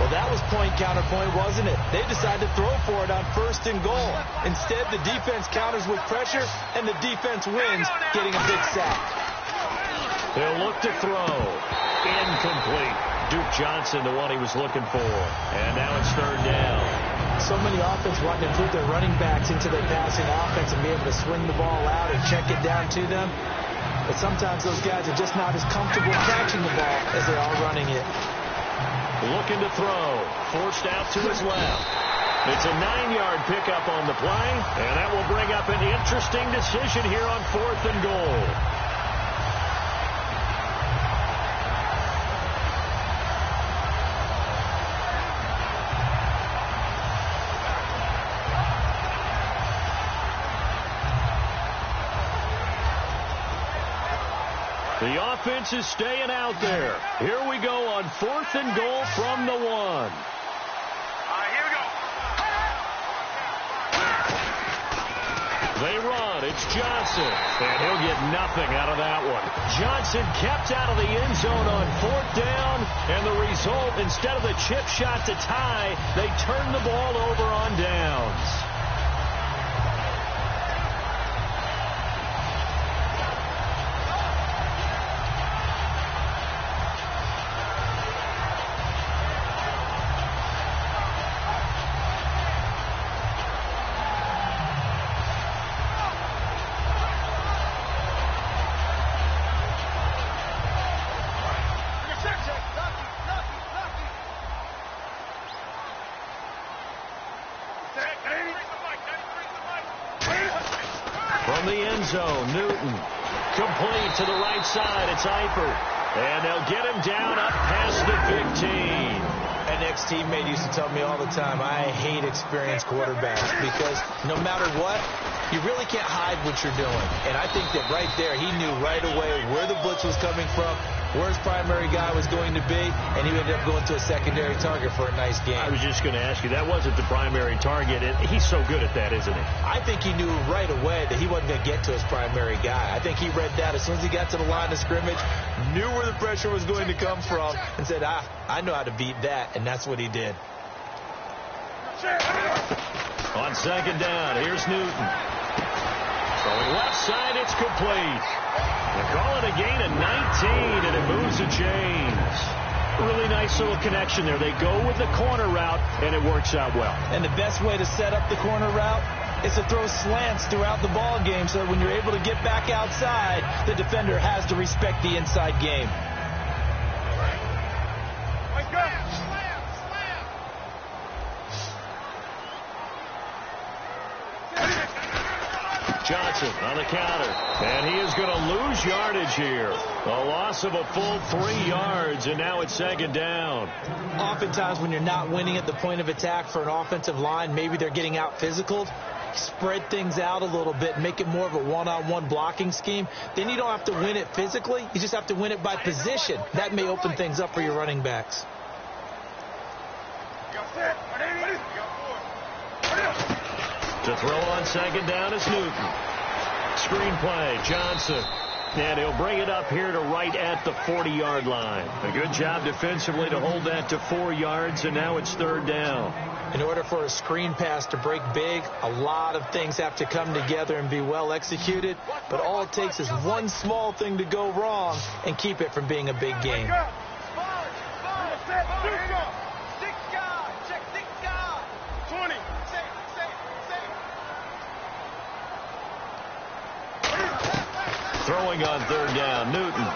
Well, that was point counterpoint, wasn't it? They decided to throw for it on 1st and goal. Instead, the defense counters with pressure, and the defense wins, getting a big sack. They'll look to throw. Incomplete. Duke Johnson, the one he was looking for. And now it's 3rd down. So many offense wanting to put their running backs into their passing offense and be able to swing the ball out and check it down to them. But sometimes those guys are just not as comfortable catching the ball as they are running it. Looking to throw. Forced out to his left. It's a 9-yard pickup on the play, and that will bring up an interesting decision here on 4th and goal. The offense is staying out there. Here we go on 4th and goal from the 1. All right, here we go. They run. It's Johnson. And he'll get nothing out of that one. Johnson kept out of the end zone on 4th down. And the result, instead of the chip shot to tie, they turn the ball over on downs. From the end zone, Newton. Complete to the right side. It's Eifert. And they'll get him down up past the 15. An ex-teammate used to tell me all the time, I hate experienced quarterbacks because no matter what, you really can't hide what you're doing. And I think that right there, he knew right away where the blitz was coming from, where his primary guy was going to be, and he ended up going to a secondary target for a nice game. I was just going to ask you, that wasn't the primary target. He's so good at that, isn't he? I think he knew right away that he wasn't going to get to his primary guy. I think he read that as soon as he got to the line of scrimmage, knew where the pressure was going to come from, and said, I know how to beat that, and that's what he did. On 2nd down, here's Newton. Throwing left side, it's complete. They call it a gain of 19, and it moves the chains. Really nice little connection there. They go with the corner route, and it works out well. And the best way to set up the corner route is to throw slants throughout the ball game so that when you're able to get back outside, the defender has to respect the inside game. Johnson on the counter. And he is going to lose yardage here. A loss of a full 3 yards, and now it's second down. Oftentimes when you're not winning at the point of attack for an offensive line, maybe they're getting out physical. Spread things out a little bit, make it more of a one-on-one blocking scheme. Then you don't have to win it physically. You just have to win it by position. That may open things up for your running backs. To throw on second down is Newton. Screen play, Johnson. And he'll bring it up here to right at the 40-yard line. A good job defensively to hold that to 4 yards, and now it's third down. In order for a screen pass to break big, a lot of things have to come together and be well executed. But all it takes is one small thing to go wrong and keep it from being a big game. Throwing on third down, Newton.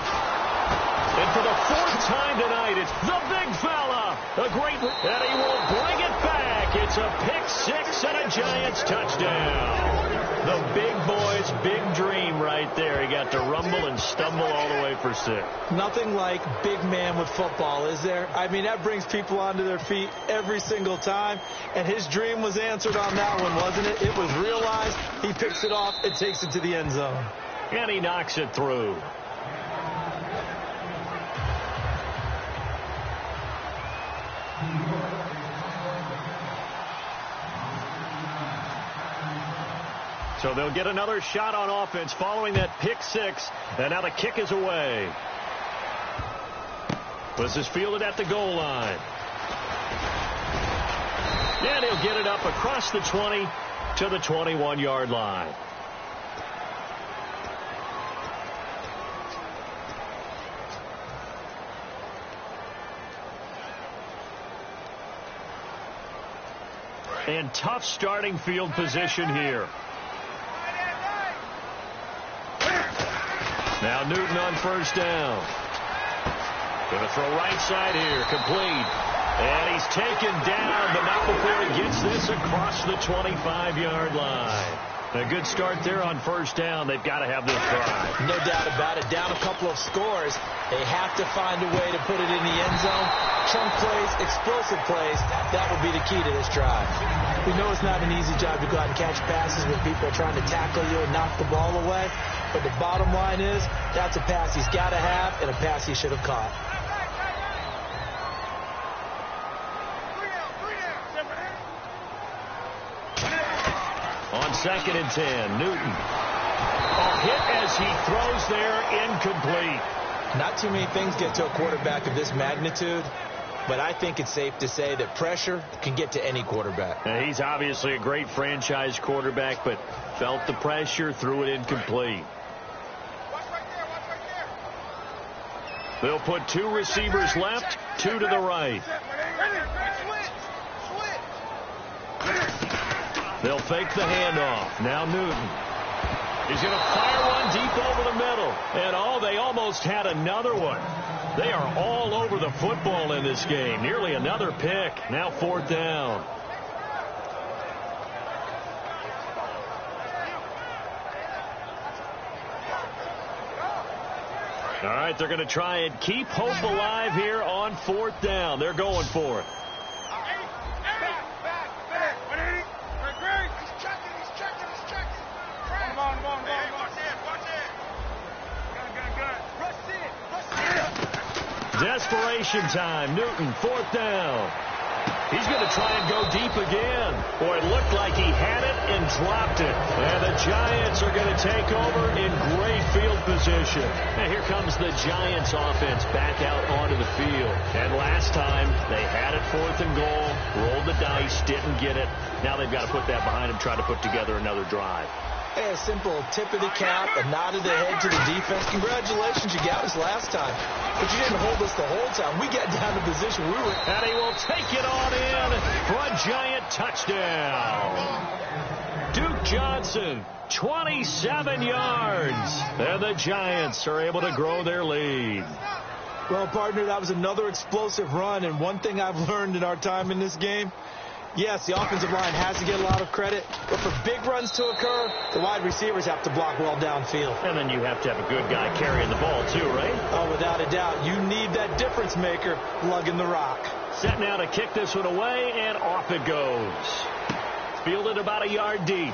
And for the 4th time tonight, it's the big fella. A great, and he will bring it back. It's a pick 6 and a Giants touchdown. The big boy's big dream right there. He got to rumble and stumble all the way for 6. Nothing like big man with football, is there? I mean, that brings people onto their feet every single time. And his dream was answered on that one, wasn't it? It was realized. He picks it off and takes it to the end zone. And he knocks it through. So they'll get another shot on offense following that pick 6. And now the kick is away. This is fielded at the goal line. And he'll get it up across the 20 to the 21-yard line. And tough starting field position here. Now Newton on first down. Going to throw right side here. Complete. And he's taken down, but not before he gets this across the 25-yard line. A good start there on first down. They've got to have this drive. No doubt about it. Down a couple of scores. They have to find a way to put it in the end zone. Chunk plays, explosive plays. That will be the key to this drive. We know it's not an easy job to go out and catch passes when people are trying to tackle you and knock the ball away. But the bottom line is that's a pass he's got to have and a pass he should have caught. On 2nd and 10, Newton. A hit as he throws there, incomplete. Not too many things get to a quarterback of this magnitude, but I think it's safe to say that pressure can get to any quarterback. Now, he's obviously a great franchise quarterback, but felt the pressure, threw it incomplete. They'll put 2 receivers left, 2 to the right. They'll fake the handoff. Now Newton. He's going to fire one deep over the middle. And they almost had another one. They are all over the football in this game. Nearly another pick. Now 4th down. All right, they're going to try and keep hope alive here on 4th down. They're going for it. Desperation time. Newton, 4th down. He's going to try and go deep again. Boy, it looked like he had it and dropped it. And the Giants are going to take over in great field position. And here comes the Giants offense back out onto the field. And last time, they had it 4th and goal, rolled the dice, didn't get it. Now they've got to put that behind them, try to put together another drive. Hey, a simple tip of the cap, a nod of the head to the defense. Congratulations, you got us last time. But you didn't hold us the whole time. We got down to position we were. And he will take it on in for a Giant touchdown. Duke Johnson, 27 yards. And the Giants are able to grow their lead. Well, partner, that was another explosive run. And one thing I've learned in our time in this game, Yes, the offensive line has to get a lot of credit, but for big runs to occur, the wide receivers have to block well downfield. And then you have to have a good guy carrying the ball too, right? Oh, without a doubt. You need that difference maker lugging the rock. Set now to kick this one away, and off it goes. Fielded about a yard deep.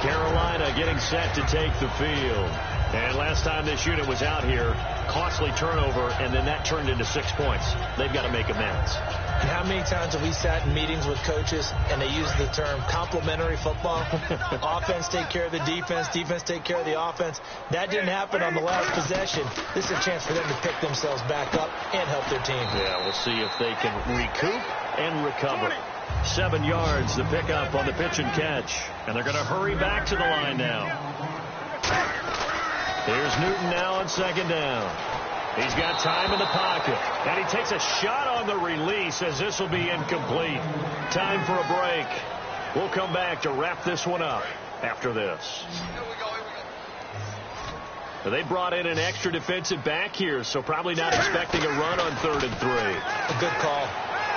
Carolina getting set to take the field. And last time this unit was out here, costly turnover, and then that turned into 6 points. They've got to make amends. And how many times have we sat in meetings with coaches and they use the term complementary football? Offense take care of the defense, defense take care of the offense. That didn't happen on the last possession. This is a chance for them to pick themselves back up and help their team. Yeah, we'll see if they can recoup and recover. 7 yards to pick up on the pitch and catch. And they're going to hurry back to the line now. Here's Newton now on second down. He's got time in the pocket. And he takes a shot on the release as this will be incomplete. Time for a break. We'll come back to wrap this one up after this. So they brought in an extra defensive back here, so probably not expecting a run on 3rd and 3. A good call.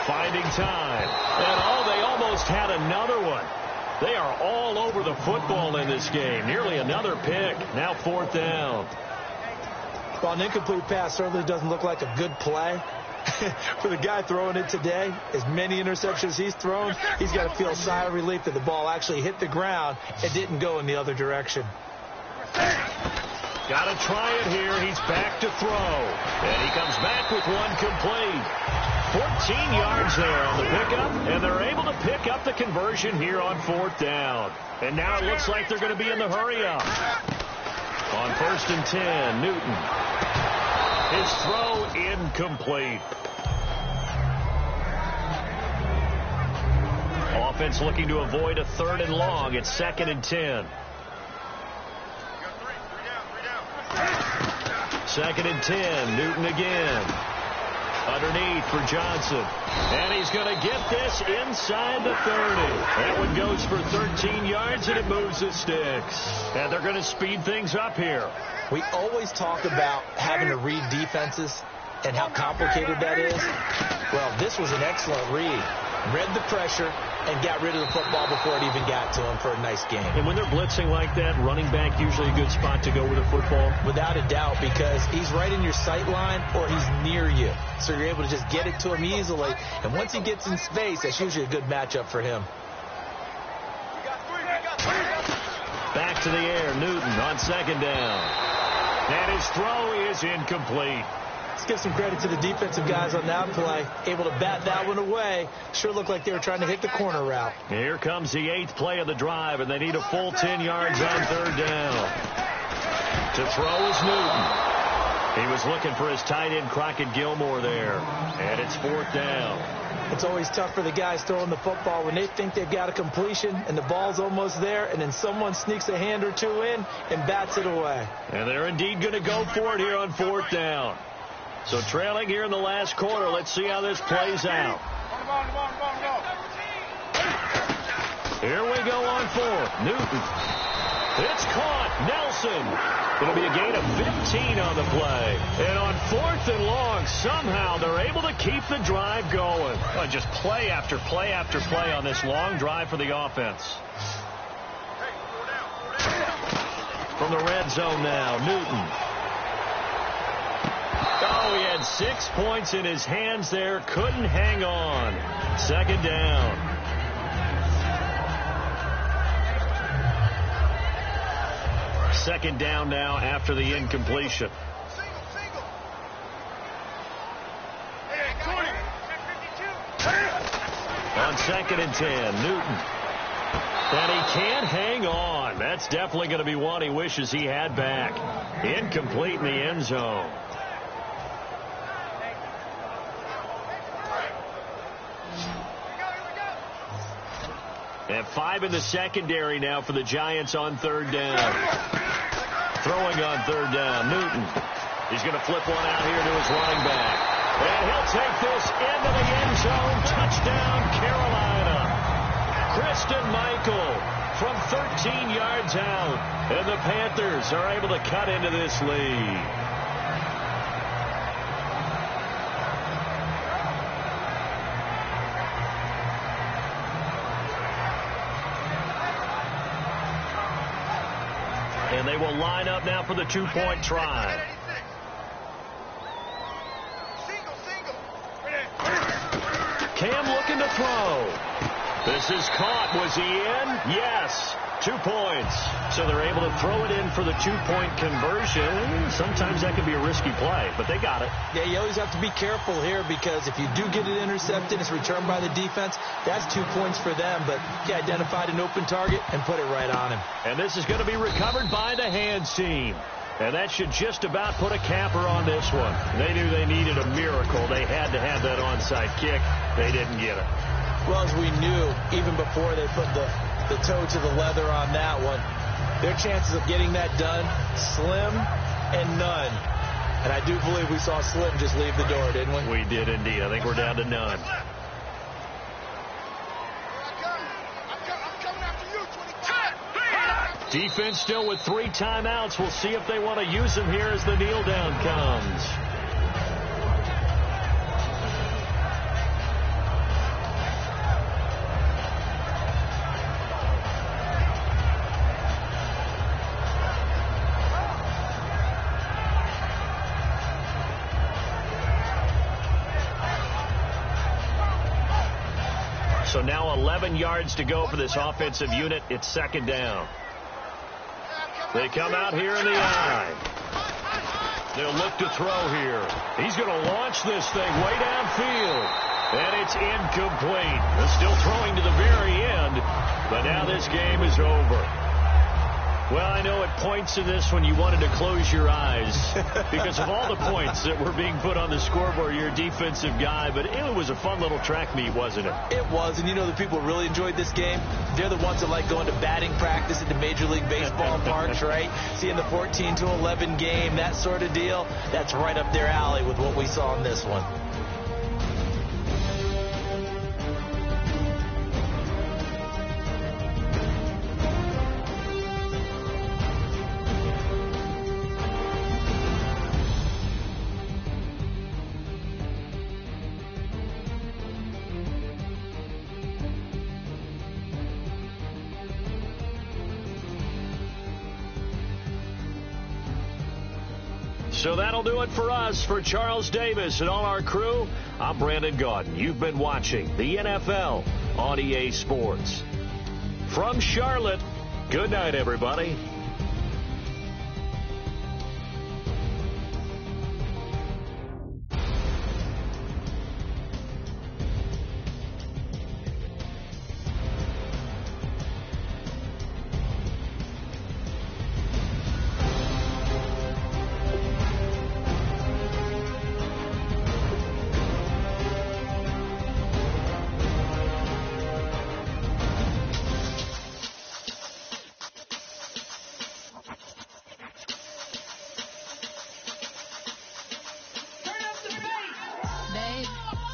Finding time. And they almost had another one. They are all over the football in this game. Nearly another pick. Now 4th down. Well, an incomplete pass certainly doesn't look like a good play. For the guy throwing it today, as many interceptions he's thrown, he's got to feel a sigh of relief that the ball actually hit the ground and didn't go in the other direction. Got to try it here. He's back to throw. And he comes back with one complete. 14 yards there on the pickup, and they're able to pick up the conversion here on 4th down. And now it looks like they're going to be in the hurry-up. On 1st and 10, Newton. His throw incomplete. Offense looking to avoid a 3rd and long. It's 2nd and 10. 2nd and 10, Newton again. Underneath for Johnson. And he's going to get this inside the 30. That one goes for 13 yards, and it moves the sticks. And they're going to speed things up here. We always talk about having to read defenses and how complicated that is. Well, this was an excellent read. Read the pressure and got rid of the football before it even got to him for a nice game. And when they're blitzing like that, running back usually a good spot to go with the football? Without a doubt, because he's right in your sight line or he's near you. So you're able to just get it to him easily. And once he gets in space, that's usually a good matchup for him. Back to the air, Newton on 2nd down. And his throw is incomplete. Let's give some credit to the defensive guys on that play. Able to bat that one away. Sure looked like they were trying to hit the corner route. Here comes the 8th play of the drive, and they need a full 10 yards on 3rd down. To throw is Newton. He was looking for his tight end, Crockett Gilmore, there. And it's 4th down. It's always tough for the guys throwing the football when they think they've got a completion and the ball's almost there, and then someone sneaks a hand or two in and bats it away. And they're indeed going to go for it here on 4th down. So trailing here in the last quarter. Let's see how this plays out. Here we go on 4th. Newton. It's caught. Nelson. It'll be a gain of 15 on the play. And on 4th and long, somehow they're able to keep the drive going. Just play after play after play on this long drive for the offense. From the red zone now, Newton. Oh, he had 6 points in his hands there. Couldn't hang on. 2nd down. Second down now after the incompletion. On 2nd and 10, Newton. And he can't hang on. That's definitely going to be one he wishes he had back. Incomplete in the end zone. And 5 in the secondary now for the Giants on 3rd down. Throwing on 3rd down, Newton. He's going to flip one out here to his running back. And he'll take this into the end zone. Touchdown, Carolina. Christian Michael from 13 yards out. And the Panthers are able to cut into this lead. And they will line up now for the two-point try. Cam looking to throw. This is caught. Was he in? Yes. 2 points. So they're able to throw it in for the two-point conversion. Sometimes that can be a risky play, but they got it. Yeah, you always have to be careful here because if you do get it intercepted, it's returned by the defense. That's 2 points for them, but he identified an open target and put it right on him. And this is going to be recovered by the hands team. And that should just about put a capper on this one. They knew they needed a miracle. They had to have that onside kick. They didn't get it. Well, as we knew, even before they put the toe to the leather on that one, their chances of getting that done, slim and none. And I do believe we saw Slim just leave the door, didn't we? We did indeed. I think we're down to none. Defense still with 3 timeouts. We'll see if they want to use them here as the kneel down comes. So now 11 yards to go for this offensive unit. It's second down. They come out here in the eye. They'll look to throw here. He's going to launch this thing way downfield. And it's incomplete. They're still throwing to the very end. But now this game is over. Well, I know at points in this one you wanted to close your eyes because of all the points that were being put on the scoreboard. You're a defensive guy, but it was a fun little track meet, wasn't it? It was, and you know the people who really enjoyed this game? They're the ones that like going to batting practice at the Major League Baseball parks, right? Seeing the 14-11 game, that sort of deal, that's right up their alley with what we saw in this one. So that'll do it for us. For Charles Davis and all our crew, I'm Brandon Gaudin. You've been watching the NFL on EA Sports. From Charlotte, good night, everybody.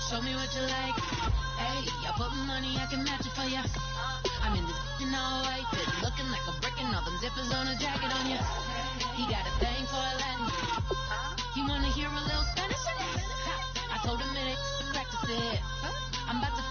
Show me what you like. Hey, I put money, I can match it for ya. I'm in this all white fit, looking like a brick and all them zippers on a jacket on ya. He got a thing for a Latin. He wanna hear a little Spanish? I told him it, practice it. I'm about to